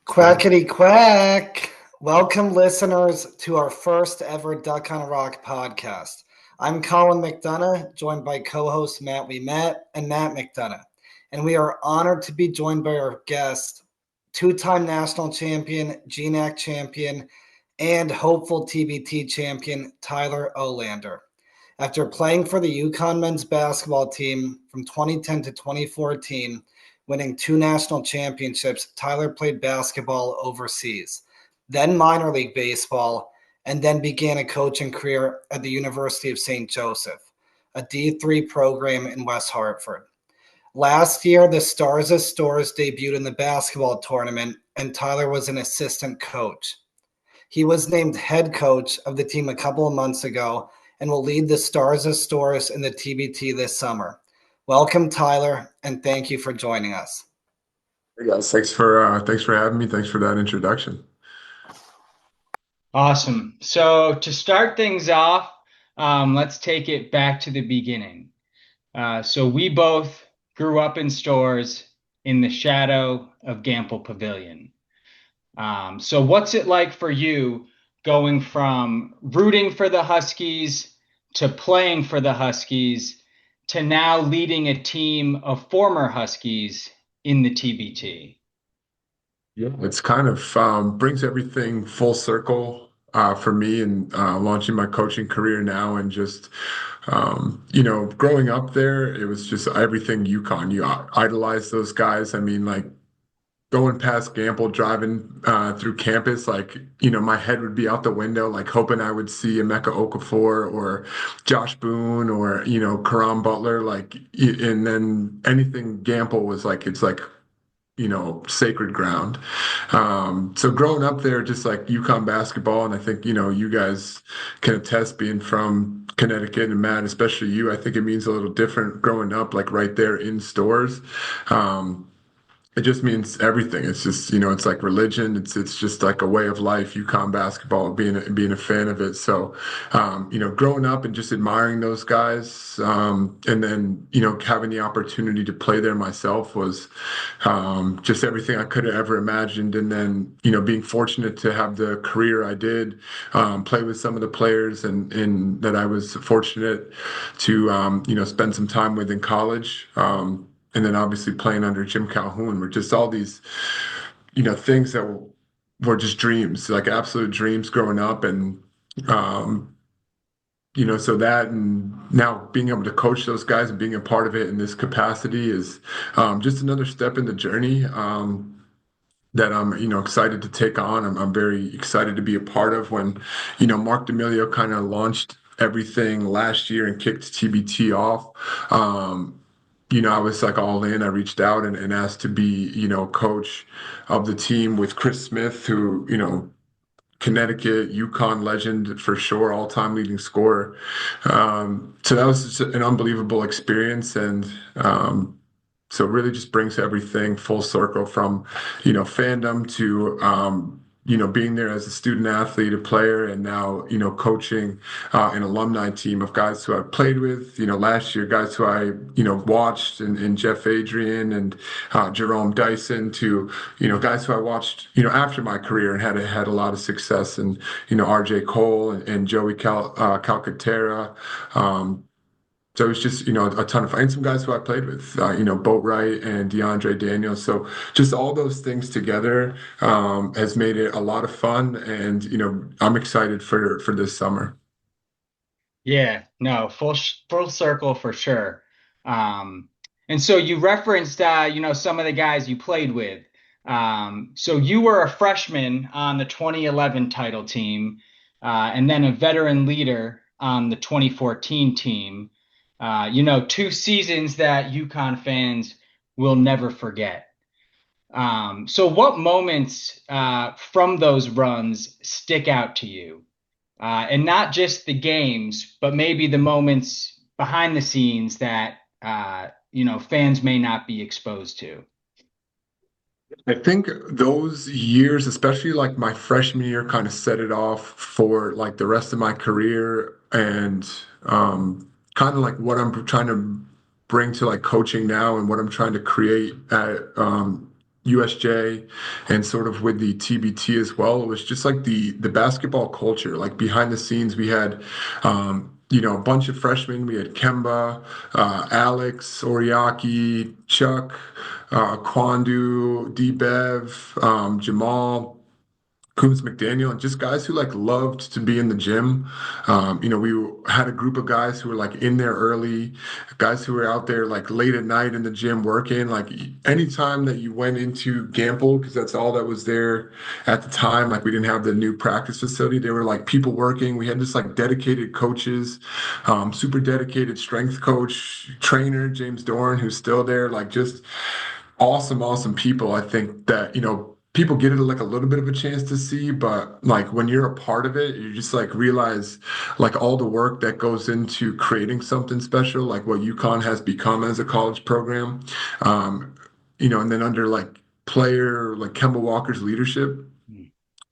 Quackity quack. Welcome, listeners, to our first ever Duck on a Rock podcast. I'm Colin McDonough, joined by co host Matt and Matt McDonough. And we are honored to be joined by our guest, two-time national champion, GNAC champion, and hopeful TBT champion, Tyler Olander. After playing for the UConn men's basketball team from 2010 to 2014, winning two national championships, Tyler played basketball overseas, then minor league baseball, and then began a coaching career at the University of St. Joseph, a D3 program in West Hartford. Last year, the Stars of Storrs debuted in the basketball tournament, and Tyler was an assistant coach. He was named head coach of the team a couple of months ago and will lead the Stars of Storrs in the TBT this summer. Welcome, Tyler, and thank you for joining us. Hey guys, thanks for having me. Thanks for that introduction. Awesome. So to start things off, let's take it back to the beginning. So we both grew up in Storrs in the shadow of Gamble Pavilion. So what's it like for you going from rooting for the Huskies to playing for the Huskies to now leading a team of former Huskies in the TBT? Yeah, it's kind of brings everything full circle for me and launching my coaching career now and just growing up there, it was just everything UConn. You idolize those guys. I mean, like going past Gamble, driving through campus, my head would be out the window, like hoping I would see Emeka Okafor or Josh Boone or, Karam Butler, and then anything Gamble was like, it's like, sacred ground. So growing up there, just like UConn basketball, and I think, you guys can attest being from Connecticut and Matt, especially you, I think it means a little different growing up, like right there in Storrs. It just means everything. It's just, it's like religion. It's just like a way of life, UConn basketball, being a fan of it. So, growing up and just admiring those guys, and then, having the opportunity to play there myself was just everything I could have ever imagined. And then, being fortunate to have the career I did, play with some of the players and that I was fortunate to, spend some time with in college. And then obviously playing under Jim Calhoun were just all these, things that were just dreams, like absolute dreams growing up. And, so that and now being able to coach those guys and being a part of it in this capacity is just another step in the journey that I'm, excited to take on. I'm very excited to be a part of when, Mark D'Amelio kind of launched everything last year and kicked TBT off. I was like all in. I reached out and asked to be, coach of the team with Chris Smith, who, Connecticut, UConn legend for sure, all-time leading scorer. So that was just an unbelievable experience. And so it really just brings everything full circle from, fandom to, being there as a student athlete, a player, and now, coaching an alumni team of guys who I played with, last year, guys who I, watched and Jeff Adrian and Jerome Dyson to, guys who I watched, after my career and had a lot of success and, RJ Cole and Joey Calcaterra. So it was just, a ton of fun. And some guys who I played with, Boatwright and DeAndre Daniels. So just all those things together has made it a lot of fun. And, I'm excited for this summer. Yeah, no, full circle for sure. And so you referenced, some of the guys you played with. So you were a freshman on the 2011 title team, and then a veteran leader on the 2014 team. Two seasons that UConn fans will never forget. So what moments from those runs stick out to you? And not just the games, but maybe the moments behind the scenes that fans may not be exposed to. I think those years, especially like my freshman year, kind of set it off for like the rest of my career and kind of like what I'm trying to bring to like coaching now and what I'm trying to create at USJ and sort of with the TBT as well. It was just like the basketball culture. Like behind the scenes, we had a bunch of freshmen. We had Kemba, Alex, Oriaki, Chuck, Kwandu, D-Bev, Jamal. Coombs McDaniel, and just guys who like loved to be in the gym. We had a group of guys who were like in there early, guys who were out there like late at night in the gym working. Like anytime that you went into Gamble, because that's all that was there at the time. Like we didn't have the new practice facility. There were like people working. We had just like dedicated coaches, super dedicated strength coach, trainer, James Dorn, who's still there. Like just awesome, awesome people. I think that, people get it like a little bit of a chance to see, but like when you're a part of it, you just like realize like all the work that goes into creating something special, like what UConn has become as a college program. Um, and then under like player like Kemba Walker's leadership,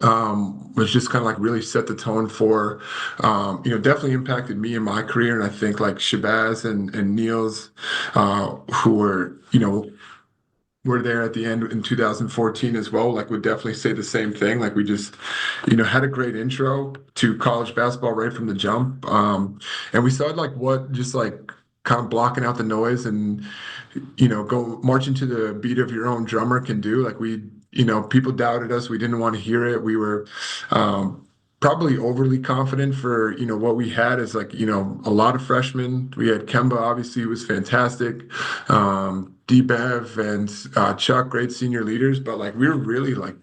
was just kind of like really set the tone for, definitely impacted me in my career. And I think like Shabazz and Niels, who were there at the end in 2014 as well. Like, would definitely say the same thing. Like, we just, had a great intro to college basketball right from the jump. And we saw like what just like kind of blocking out the noise and, go marching to the beat of your own drummer can do. Like, people doubted us. We didn't want to hear it. We were, probably overly confident for what we had is like a lot of freshmen. We had Kemba, obviously, who was fantastic. D-Bev and Chuck, great senior leaders, but like we were really like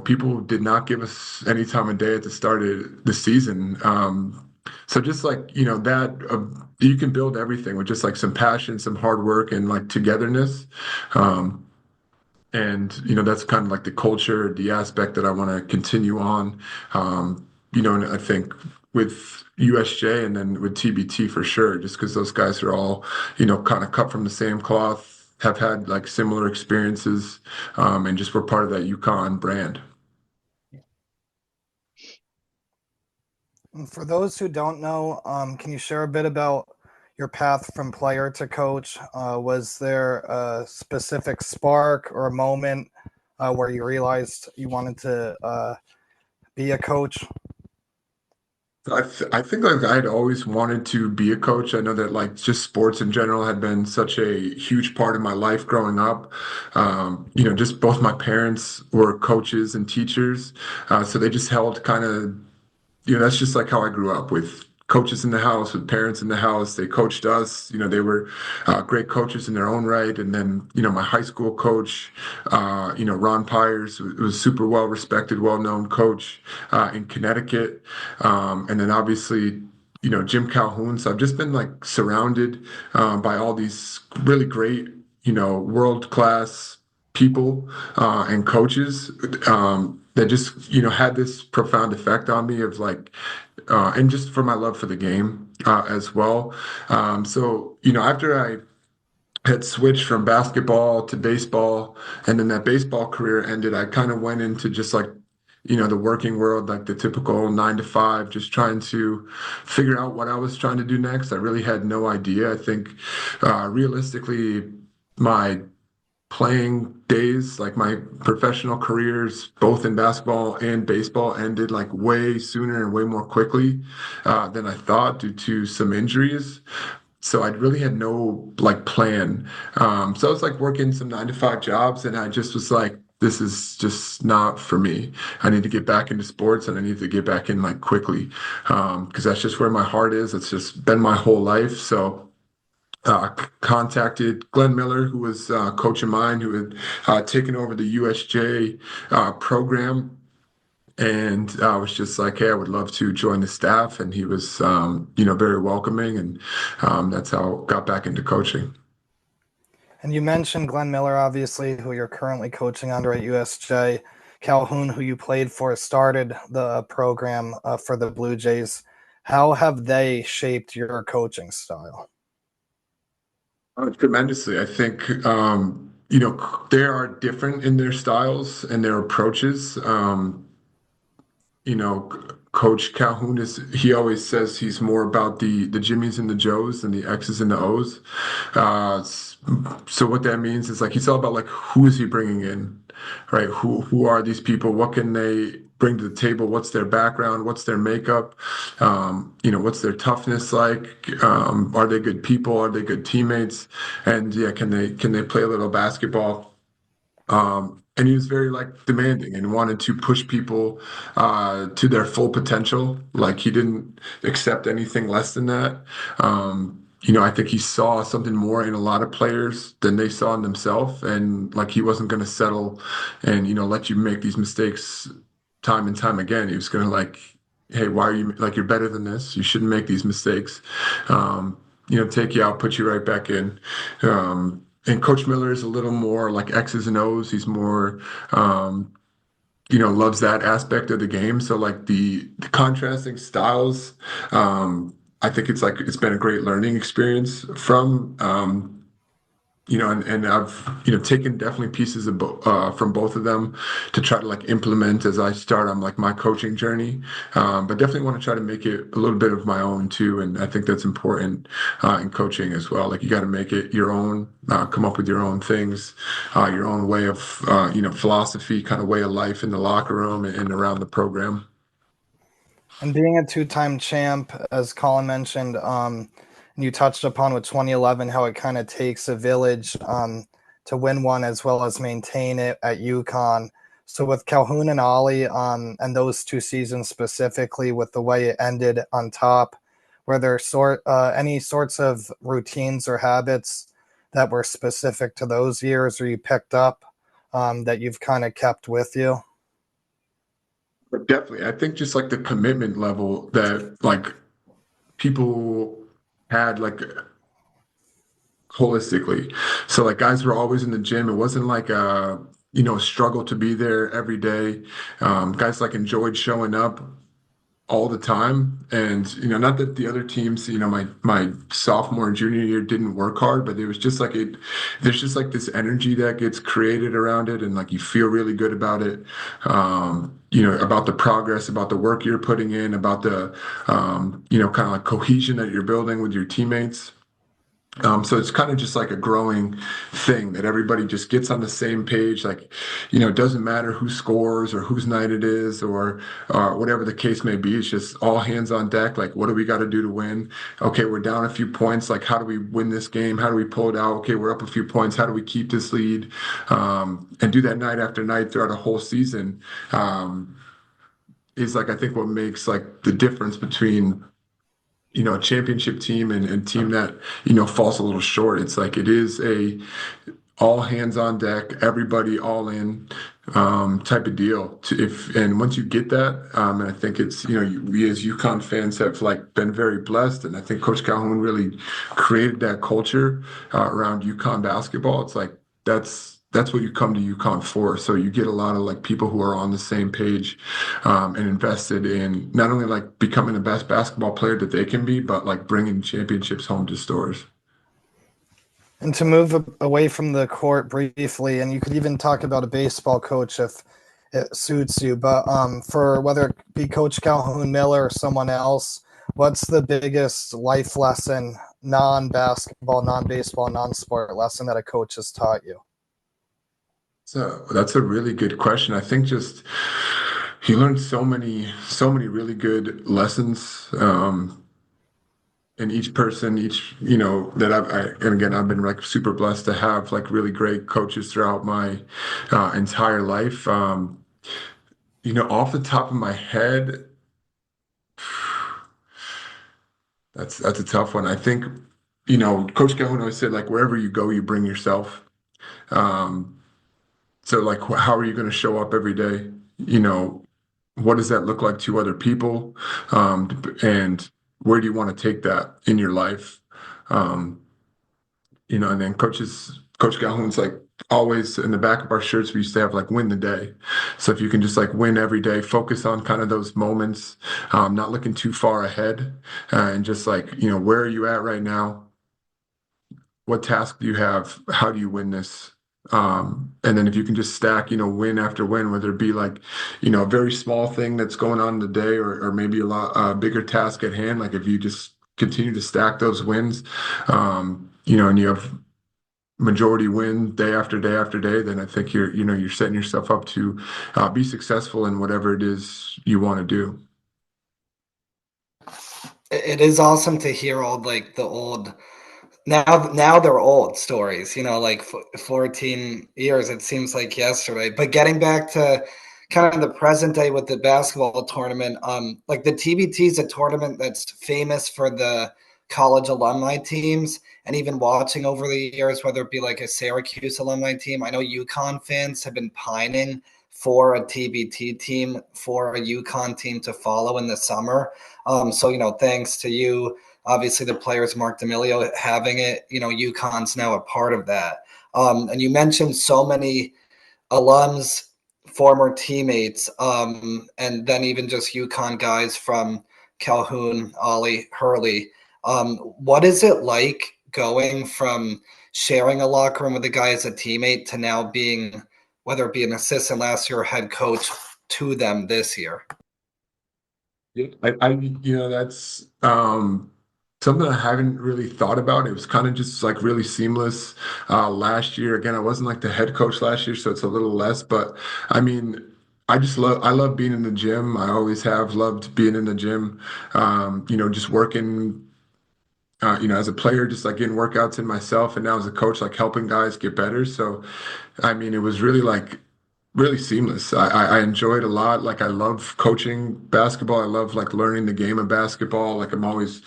people did not give us any time of day at the start of the season. So just like that you can build everything with just like some passion, some hard work, and like togetherness. Um, and that's kind of like the culture, the aspect that I want to continue on. And I think with USJ and then with TBT for sure, just because those guys are all kind of cut from the same cloth, have had like similar experiences, and just were part of that UConn brand. And for those who don't know, can you share a bit about your path from player to coach? Was there a specific spark or a moment where you realized you wanted to be a coach? I think like I'd always wanted to be a coach. I know that like just sports in general had been such a huge part of my life growing up. Just both my parents were coaches and teachers, so they just held kind of that's just like how I grew up with coaches in the house, with parents in the house. They coached us. They were great coaches in their own right. And then, my high school coach, Ron Pyers was super well respected, well known coach in Connecticut. And then obviously, Jim Calhoun. So I've just been like surrounded by all these really great, world class people and coaches that just had this profound effect on me of like and just for my love for the game as well. So after I had switched from basketball to baseball and then that baseball career ended, I kind of went into just like the working world, like the typical 9 to 5, just trying to figure out what I was trying to do next. I really had no idea. I think realistically my playing days, like my professional careers, both in basketball and baseball, ended like way sooner and way more quickly than I thought due to some injuries. So I really had no like plan. So I was like working some 9 to 5 jobs, and I just was like, this is just not for me. I need to get back into sports, and I need to get back in like quickly because that's just where my heart is. It's just been my whole life. So contacted Glenn Miller, who was a coach of mine, who had taken over the USJ program, and I was just like, "Hey, I would love to join the staff." And he was, very welcoming, and that's how I got back into coaching. And you mentioned Glenn Miller, obviously, who you're currently coaching under at USJ. Calhoun, who you played for, started the program for the Blue Jays. How have they shaped your coaching style? Tremendously. I think, they are different in their styles and their approaches. You know, Coach Calhoun he always says he's more about the Jimmies and the Joes than the X's and the O's. So what that means is like he's all about like who is he bringing in, right? Who are these people? What can they bring to the table? What's their background? What's their makeup? What's their toughness like? Are they good people? Are they good teammates? And yeah, can they play a little basketball? And he was very like demanding and wanted to push people to their full potential. Like he didn't accept anything less than that. I think he saw something more in a lot of players than they saw in themselves, and like he wasn't going to settle and let you make these mistakes time and time again. He was going to like, hey, why are you like you're better than this? You shouldn't make these mistakes. Take you out, put you right back in. And Coach Miller is a little more like X's and O's. He's more, loves that aspect of the game. So like the contrasting styles, I think it's been a great learning experience and I've taken definitely pieces of from both of them to try to like implement as I start on like my coaching journey, but definitely want to try to make it a little bit of my own too, and I think that's important in coaching as well. Like you got to make it your own, come up with your own things, your own way of philosophy, kind of way of life in the locker room and around the program. And being a two-time champ, as Colin mentioned, and you touched upon with 2011 how it kind of takes a village to win one as well as maintain it at UConn. So with Calhoun and Ollie and those 2 seasons specifically, with the way it ended on top, were there any sorts of routines or habits that were specific to those years or you picked up that you've kind of kept with you? Definitely. I think just like the commitment level that like people had like holistically. So like guys were always in the gym. It wasn't like a struggle to be there every day. Guys like enjoyed showing up all the time. And not that the other teams, my sophomore and junior year didn't work hard, but it was just like there's just like this energy that gets created around it, and like you feel really good about it. About the progress, about the work you're putting in, about the kind of like cohesion that you're building with your teammates. So it's kind of just like a growing thing that everybody just gets on the same page. Like, it doesn't matter who scores or whose night it is or whatever the case may be. It's just all hands on deck. Like, what do we got to do to win? Okay, we're down a few points. Like, how do we win this game? How do we pull it out? Okay, we're up a few points. How do we keep this lead? And do that night after night throughout a whole season. Is like, I think what makes like the difference between a championship team and team that falls a little short. It's like it is a all hands on deck, everybody all in type of deal. And once you get that, and I think it's we as UConn fans have like been very blessed, and I think Coach Calhoun really created that culture around UConn basketball. It's like that's what you come to UConn for. So you get a lot of like people who are on the same page and invested in not only like becoming the best basketball player that they can be, but like bringing championships home to Storrs. And to move away from the court briefly, and you could even talk about a baseball coach if it suits you, but for whether it be Coach Calhoun Miller or someone else, what's the biggest life lesson, non-basketball, non-baseball, non-sport lesson that a coach has taught you? So that's a really good question. I think just he learned so many really good lessons. And each person, that and again, I've been like super blessed to have like really great coaches throughout my entire life. Off the top of my head, that's a tough one. I think, Coach Calhoun always said like wherever you go, you bring yourself. Um, so like, how are you going to show up every day? What does that look like to other people? And where do you want to take that in your life? Um, and then Coach Calhoun's like always in the back of our shirts, we used to have like win the day. So if you can just like win every day, focus on kind of those moments, not looking too far ahead, and just like, where are you at right now? What task do you have? How do you win this? And then if you can just stack, win after win, whether it be like, a very small thing that's going on in the day or maybe a lot bigger task at hand, like if you just continue to stack those wins, and you have majority win day after day after day, then I think you're setting yourself up to be successful in whatever it is you want to do. It is awesome to hear all like the old now they're old stories, like 14 years, it seems like yesterday. But getting back to kind of the present day with the basketball tournament, like the TBT is a tournament that's famous for the college alumni teams, and even watching over the years, whether it be like a Syracuse alumni team. I know UConn fans have been pining for a TBT team, for a UConn team to follow in the summer. So, thanks to you, obviously the players, Mark D'Amelio, having it, UConn's now a part of that. And you mentioned so many alums, former teammates, and then even just UConn guys from Calhoun, Ollie, Hurley. What is it like going from sharing a locker room with a guy as a teammate to now being, whether it be an assistant last year or head coach to them this year? Yeah, that's something I haven't really thought about. It was kind of just like really seamless last year. Again, I wasn't like the head coach last year, so it's a little less. But I mean, I love being in the gym. I always have loved being in the gym. Just working. As a player, just like getting workouts in myself, and now as a coach, like helping guys get better. So, I mean, it was really like really seamless. I enjoyed a lot. Like I love coaching basketball. I love like learning the game of basketball. Like I'm always,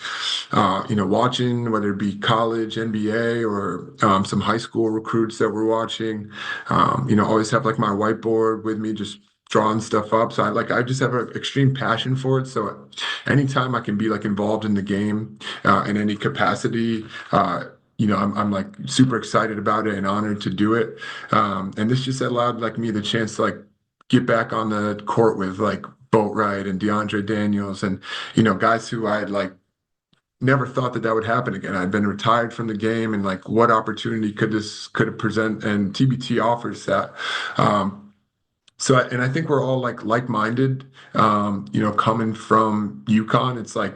watching whether it be college, NBA, or some high school recruits that we're watching. Always have like my whiteboard with me, just drawing stuff up. So I just have an extreme passion for it. So anytime I can be like involved in the game in any capacity. I'm like super excited about it and honored to do it. And this just allowed like me the chance to like get back on the court with like Boatwright and DeAndre Daniels and guys who I had like never thought that would happen again. I'd been retired from the game, and like what opportunity could it present? And TBT offers that. And I think we're all like-minded. Coming from UConn, it's like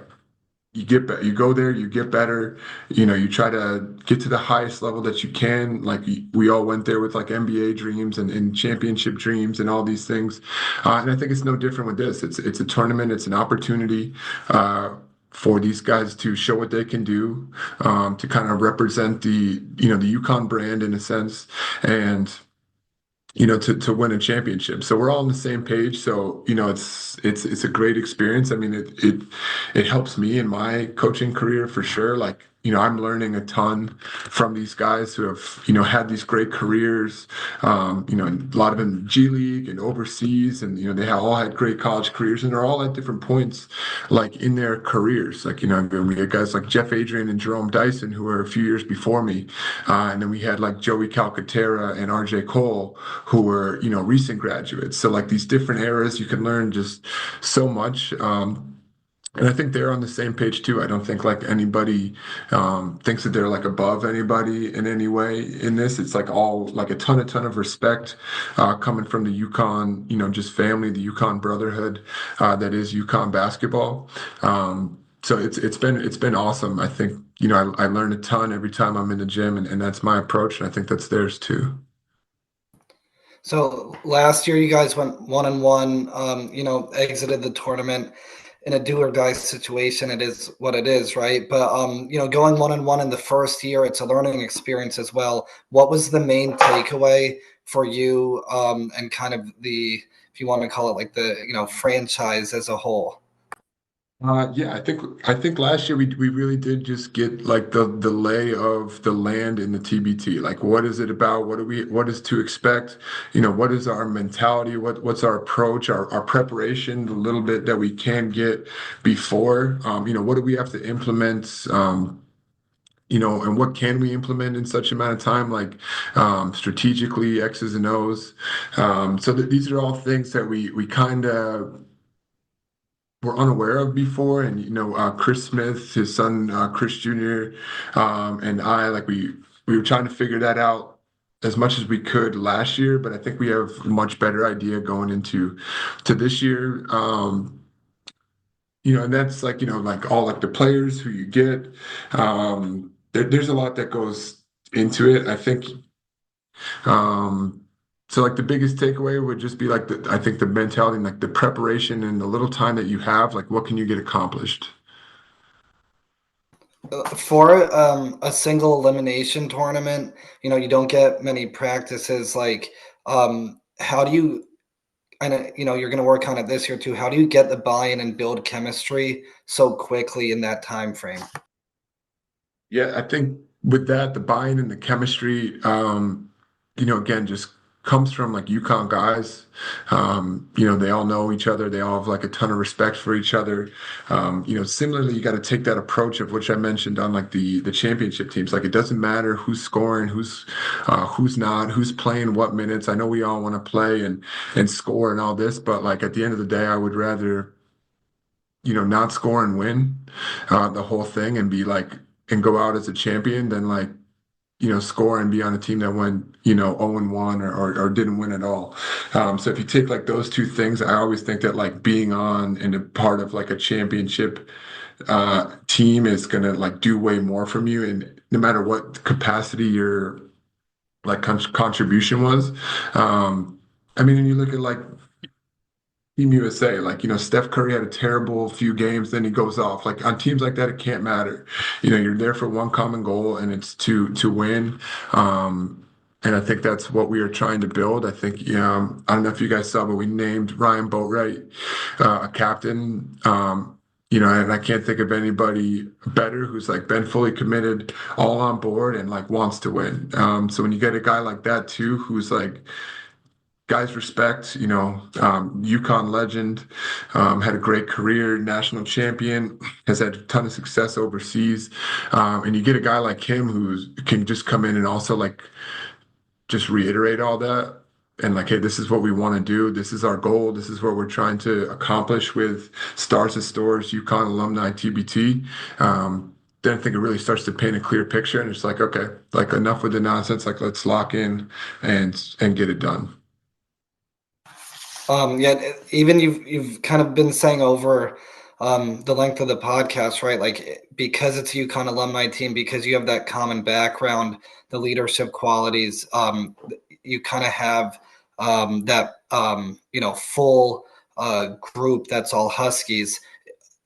you go there, you get better, you try to get to the highest level that you can. Like we all went there with like NBA dreams and championship dreams and all these things. And I think it's no different with this. It's a tournament, it's an opportunity for these guys to show what they can do, to kind of represent the UConn brand in a sense. And to win a championship. So we're all on the same page. So, it's a great experience. I mean, it helps me in my coaching career for sure. Like, I'm learning a ton from these guys who have, had these great careers, a lot of them G League and overseas, and, they have all had great college careers, and they're all at different points, like in their careers. Like, we had guys like Jeff Adrian and Jerome Dyson, who were a few years before me. And then we had like Joey Calcaterra and RJ Cole, who were, recent graduates. So like these different eras, you can learn just so much. And I think they're on the same page too. I don't think like anybody thinks that they're like above anybody in any way in this. It's like all like a ton of respect coming from the UConn, just family, the UConn brotherhood that is UConn basketball. So it's been awesome. I think, I learn a ton every time I'm in the gym, and that's my approach, and I think that's theirs too. So last year you guys went 1-1, exited the tournament in a do or die situation. It is what it is, right? But going 1-1 in the first year, it's a learning experience as well. What was the main takeaway for you, and kind of the, if you want to call it like the, franchise as a whole? Yeah, I think last year we really did just get like the lay of the land in the TBT. Like, what is it about? What is to expect? What is our mentality? What's our approach? Our preparation, the little bit that we can get before. What do we have to implement? And what can we implement in such amount of time? Like strategically, X's and O's. So these are all things that we kind of were unaware of before. And Chris Smith, his son Chris Jr., and I, like we were trying to figure that out as much as we could last year, but I think we have a much better idea going into to this year. And that's like, like all like the players who you get. There's a lot that goes into it. I think so like the biggest takeaway would just be like I think the mentality and like the preparation and the little time that you have, like what can you get accomplished? For a single elimination tournament, you don't get many practices. Like, how do you, and you're going to work on it this year too. How do you get the buy-in and build chemistry so quickly in that time frame? Yeah, I think with that, the buy-in and the chemistry, again, just comes from like UConn guys. They all know each other. They all have like a ton of respect for each other. Similarly, you got to take that approach of which I mentioned on like the championship teams. Like it doesn't matter who's scoring, who's not, who's playing what minutes. I know we all want to play and score and all this, but like at the end of the day, I would rather not score and win the whole thing and be like and go out as a champion than like score and be on a team that went 0-1 or didn't win at all. So if you take like those two things, I always think that like being on and a part of like a championship team is gonna like do way more from you, and no matter what capacity your like contribution was. I mean, and you look at like Team USA, like, Steph Curry had a terrible few games, then he goes off. Like on teams like that, it can't matter. You're there for one common goal and it's to win. And I think that's what we are trying to build. I think, I don't know if you guys saw, but we named Ryan Boatwright a captain. And I can't think of anybody better who's like been fully committed, all on board, and like wants to win. So when you get a guy like that too, who's like guys respect, UConn legend, had a great career, national champion, has had a ton of success overseas. And you get a guy like him who can just come in and also like just reiterate all that. And like, hey, this is what we want to do. This is our goal. This is what we're trying to accomplish with Stars of Storrs, UConn alumni TBT. Then I think it really starts to paint a clear picture. And it's like, okay, like enough with the nonsense. Like, let's lock in and get it done. Yeah, even you've kind of been saying over the length of the podcast, right? Like because it's a UConn alumni team, because you have that common background, the leadership qualities, you kind of have that full group that's all Huskies.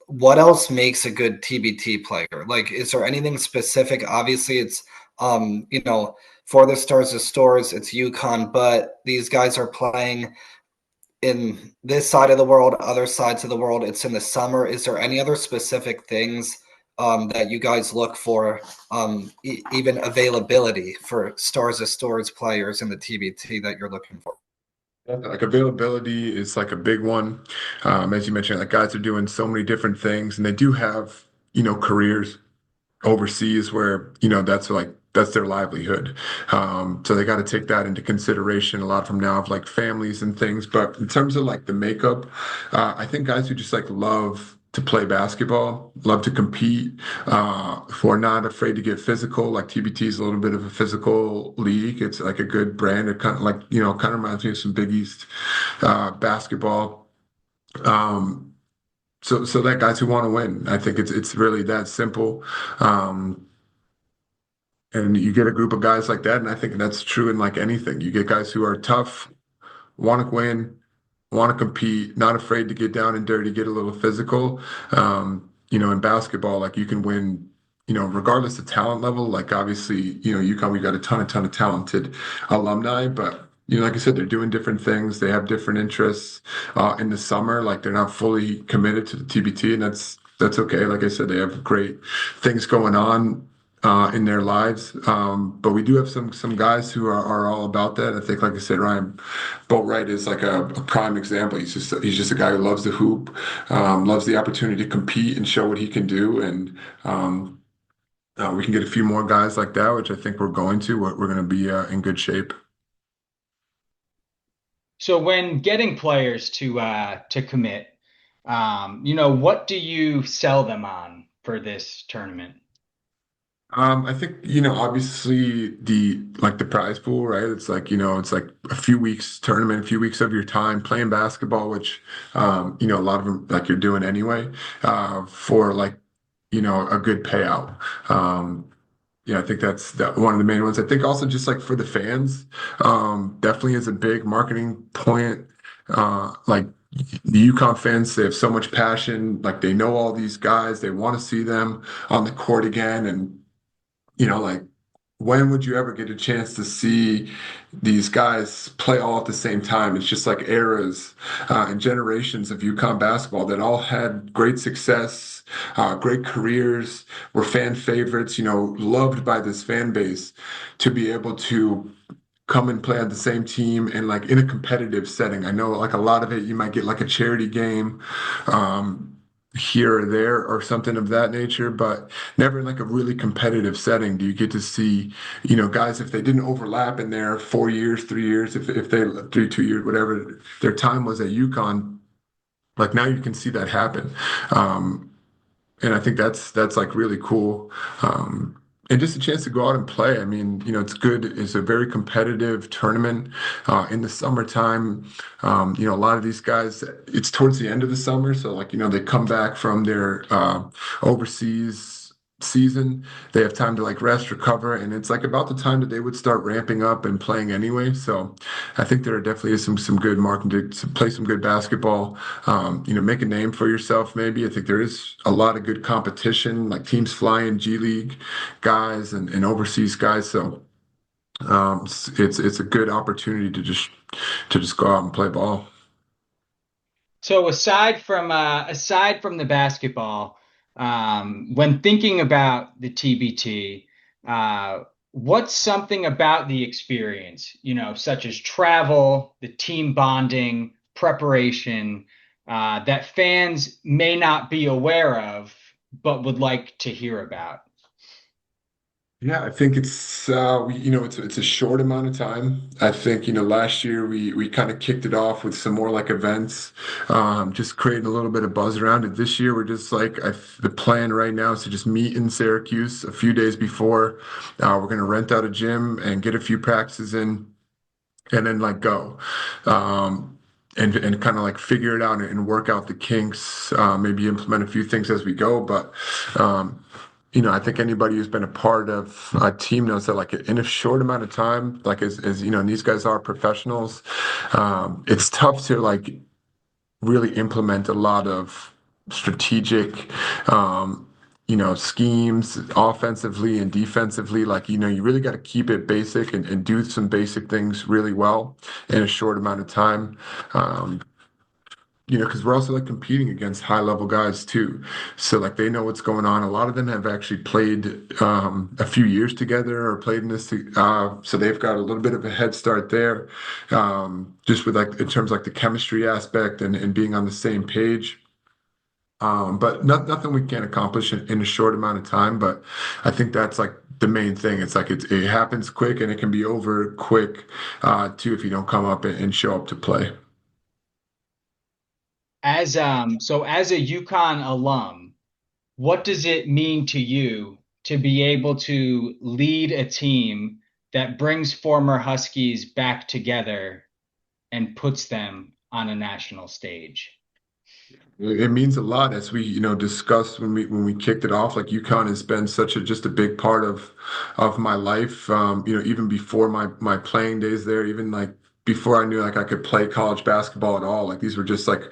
What else makes a good TBT player? Like, is there anything specific? Obviously, it's for the Stars of Storrs, it's UConn, but these guys are playing in this side of the world, other sides of the world. It's in the summer. Is there any other specific things that you guys look for, even availability for Stars of Storrs players in the TBT that you're looking for? Like availability is like a big one. As you mentioned, like guys are doing so many different things, and they do have careers overseas where that's their livelihood. So they got to take that into consideration. A lot of them now have like families and things. But in terms of like the makeup, I think guys who just like love to play basketball, love to compete, who are not afraid to get physical. Like TBT is a little bit of a physical league. It's like a good brand. It kind of like kind of reminds me of some Big East basketball. So that guys who want to win, I think it's really that simple. And you get a group of guys like that, and I think that's true in like anything. You get guys who are tough, want to win, want to compete, not afraid to get down and dirty, get a little physical. In basketball, like you can win, regardless of talent level. Like obviously, UConn, we got a ton of talented alumni, but like I said, they're doing different things. They have different interests in the summer. Like they're not fully committed to the TBT, and that's okay. Like I said, they have great things going on in their lives. But we do have some guys who are all about that. I think, like I said, Ryan Boatwright is like a prime example. He's just a guy who loves the hoop, loves the opportunity to compete and show what he can do. And we can get a few more guys like that, which I think we're going to. We're going to be in good shape. So when getting players to commit, what do you sell them on for this tournament? I think, obviously the prize pool, right? It's like, it's like a few weeks tournament, a few weeks of your time playing basketball, which, a lot of them like you're doing anyway, for like, a good payout. Yeah, I think that's one of the main ones. I think also just like for the fans, definitely is a big marketing point. Like the UConn fans, they have so much passion. Like they know all these guys, they want to see them on the court again, and like when would you ever get a chance to see these guys play all at the same time? It's just like eras and generations of UConn basketball that all had great success, great careers, were fan favorites, loved by this fan base to be able to come and play on the same team and like in a competitive setting. I know like a lot of it, you might get like a charity game. Here or there or something of that nature, but never in like a really competitive setting do you get to see, guys, if they didn't overlap in their 4 years, 3 years, if they 2 years, whatever their time was at UConn, like now you can see that happen. And I think that's like really cool. And just a chance to go out and play. I mean, it's good. It's a very competitive tournament in the summertime. A lot of these guys, it's towards the end of the summer, so like, they come back from their overseas season. They have time to like rest, recover, and it's like about the time that they would start ramping up and playing anyway. So I think there definitely is some good marketing to play some good basketball. Make a name for yourself. Maybe I think there is a lot of good competition, like teams flying G League guys and overseas guys. So it's a good opportunity to just go out and play ball. So aside from the basketball, when thinking about the TBT, what's something about the experience, such as travel, the team bonding, preparation, that fans may not be aware of, but would like to hear about? Yeah, I think it's a short amount of time. I think last year we kind of kicked it off with some more like events, just creating a little bit of buzz around it. This year we're just like the plan right now is to just meet in Syracuse a few days before. We're gonna rent out a gym and get a few practices in, and then like go. And kind of like figure it out and work out the kinks, maybe implement a few things as we go. But I think anybody who's been a part of a team knows that like in a short amount of time, like as and these guys are professionals, it's tough to like really implement a lot of strategic, schemes offensively and defensively. Like, you really got to keep it basic and do some basic things really well in a short amount of time. Um, because we're also like competing against high level guys too. So like they know what's going on. A lot of them have actually played a few years together or played in this. So they've got a little bit of a head start there, just with like in terms of like the chemistry aspect and being on the same page. But nothing we can't accomplish in a short amount of time. But I think that's like the main thing. It's like it happens quick and it can be over quick too if you don't come up and show up to play. As a UConn alum, what does it mean to you to be able to lead a team that brings former Huskies back together and puts them on a national stage? It means a lot as we, discussed when we kicked it off. Like UConn has been such a just a big part of my life. Even before my playing days there, even like before I knew like I could play college basketball at all. Like these were just like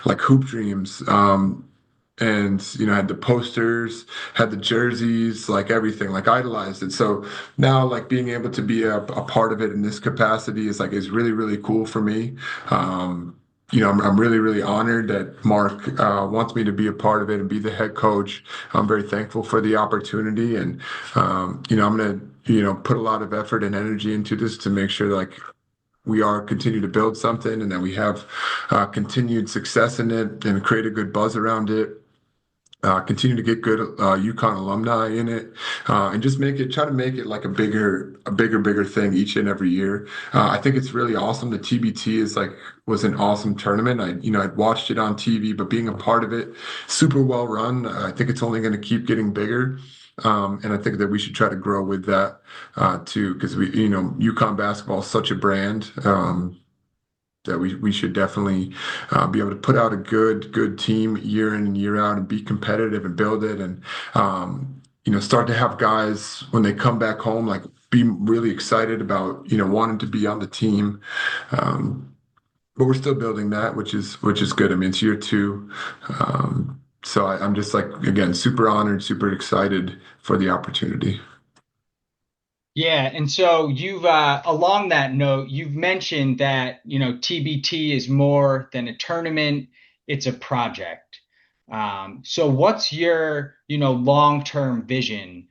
hoop dreams. And I had the posters, had the jerseys, like everything, like idolized it. So now like being able to be a part of it in this capacity is really, really cool for me. I'm really, really honored that Mark wants me to be a part of it and be the head coach. I'm very thankful for the opportunity, and I'm gonna put a lot of effort and energy into this to make sure like we are continue to build something and that we have continued success in it and create a good buzz around it. Continue to get good UConn alumni in it, and just try to make it like bigger thing each and every year. I think it's really awesome. The TBT was an awesome tournament. I'd watched it on TV, but being a part of it, super well run. I think it's only going to keep getting bigger. And I think that we should try to grow with that too, because UConn basketball is such a brand. That we should definitely be able to put out a good team year in and year out and be competitive and build it and start to have guys when they come back home like be really excited about wanting to be on the team. But we're still building that, which is good. I mean, it's year two. So I'm just like, again, super honored, super excited for the opportunity. Yeah, and so you've along that note, you've mentioned that, TBT is more than a tournament, it's a project. So what's your, long-term vision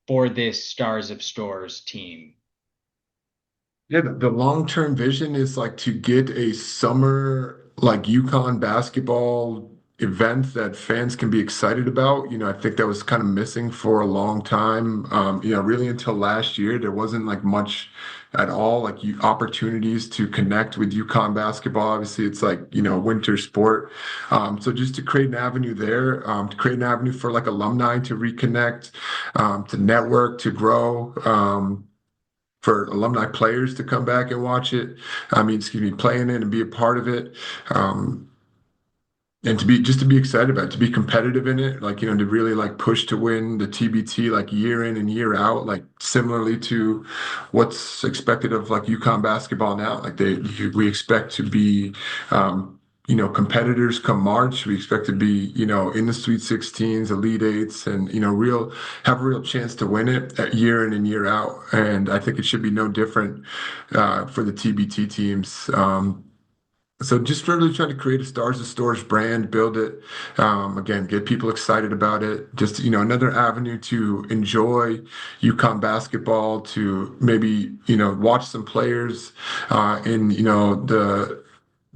for this Stars of Storrs team? Yeah, the long-term vision is like to get a summer like UConn basketball event that fans can be excited about. I think that was kind of missing for a long time. Really until last year, there wasn't like much at all, like opportunities to connect with UConn basketball. Obviously, it's like, winter sport. So just to create an avenue there, to create an avenue for like alumni to reconnect, to network, to grow. For alumni players to come back and watch it. I mean, excuse me, play in it and be a part of it. Um, and to be excited about it, to be competitive in it, like, to really like push to win the TBT like year in and year out, like similarly to what's expected of like UConn basketball now. Like we expect to be, competitors come March. We expect to be, in the Sweet 16s, Elite Eights, and, have a real chance to win it year in and year out. And I think it should be no different for the TBT teams. So just really trying to create a Stars of Stores brand, build it, again, get people excited about it. Just, another avenue to enjoy UConn basketball, to maybe, watch some players in,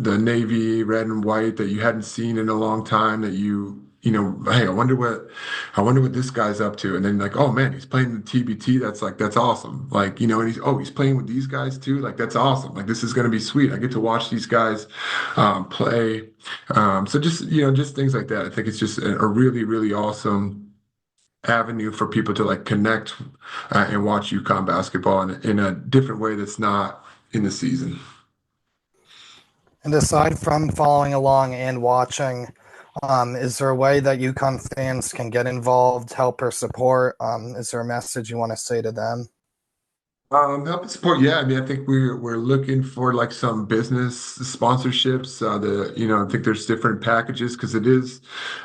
the navy, red and white that you hadn't seen in a long time that hey, I wonder what this guy's up to. And then like, oh man, he's playing the TBT. That's awesome. Like, and he's playing with these guys too. Like, that's awesome. Like, this is going to be sweet. I get to watch these guys play. So just things like that. I think it's just a really, really awesome avenue for people to like connect and watch UConn basketball in a different way that's not in the season. And aside from following along and watching, is there a way that UConn fans can get involved, help, or support? Is there a message you want to say to them? Help and support. Yeah, I mean, I think we're looking for like some business sponsorships. I think there's different packages because it is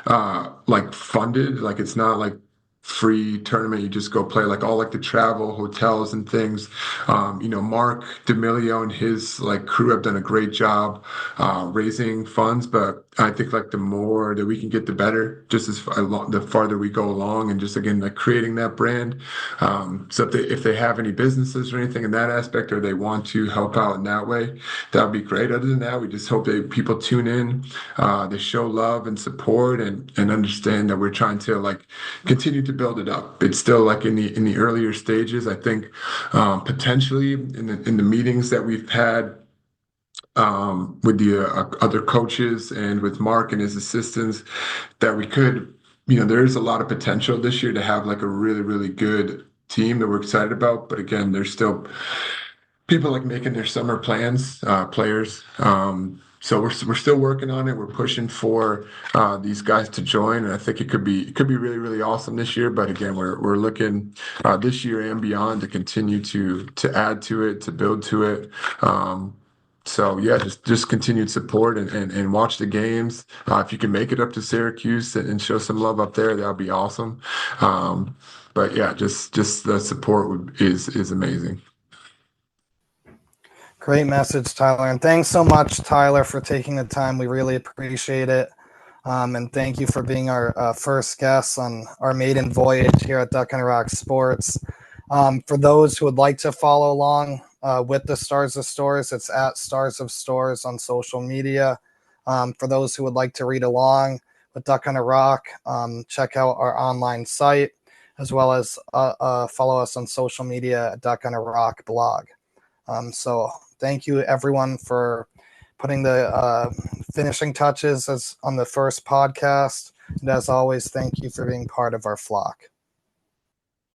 like funded. Like it's not like free tournament. You just go play like all like the travel, hotels, and things. Mark D'Amelio and his like crew have done a great job raising funds. But I think like the more that we can get, the better. Just the farther we go along, and just again like creating that brand. So if they have any businesses or anything in that aspect, or they want to help out in that way, that would be great. Other than that, we just hope that people tune in, they show love and support, and understand that we're trying to like continue to build it up. It's still like in the earlier stages. I think potentially in the meetings that we've had with the other coaches and with Mark and his assistants, that we could, there is a lot of potential this year to have like a really, really good team that we're excited about. But again, there's still people like making their summer plans, players. So we're still working on it. We're pushing for these guys to join, and I think it could be really, really awesome this year. But again, we're looking this year and beyond to continue to add to it, to build to it. So yeah, just continued support and watch the games. If you can make it up to Syracuse and show some love up there, that would be awesome. But yeah, just the support is amazing. Great message, Tyler. And thanks so much, Tyler, for taking the time. We really appreciate it. And thank you for being our first guest on our maiden voyage here at Duck and Rock Sports. For those who would like to follow along with the Stars of Storrs, it's at Stars of Storrs on social media. For those who would like to read along with Duck on a Rock, check out our online site, as well as follow us on social media at Duck on a Rock blog. So thank you, everyone, for putting the finishing touches on the first podcast. And as always, thank you for being part of our flock.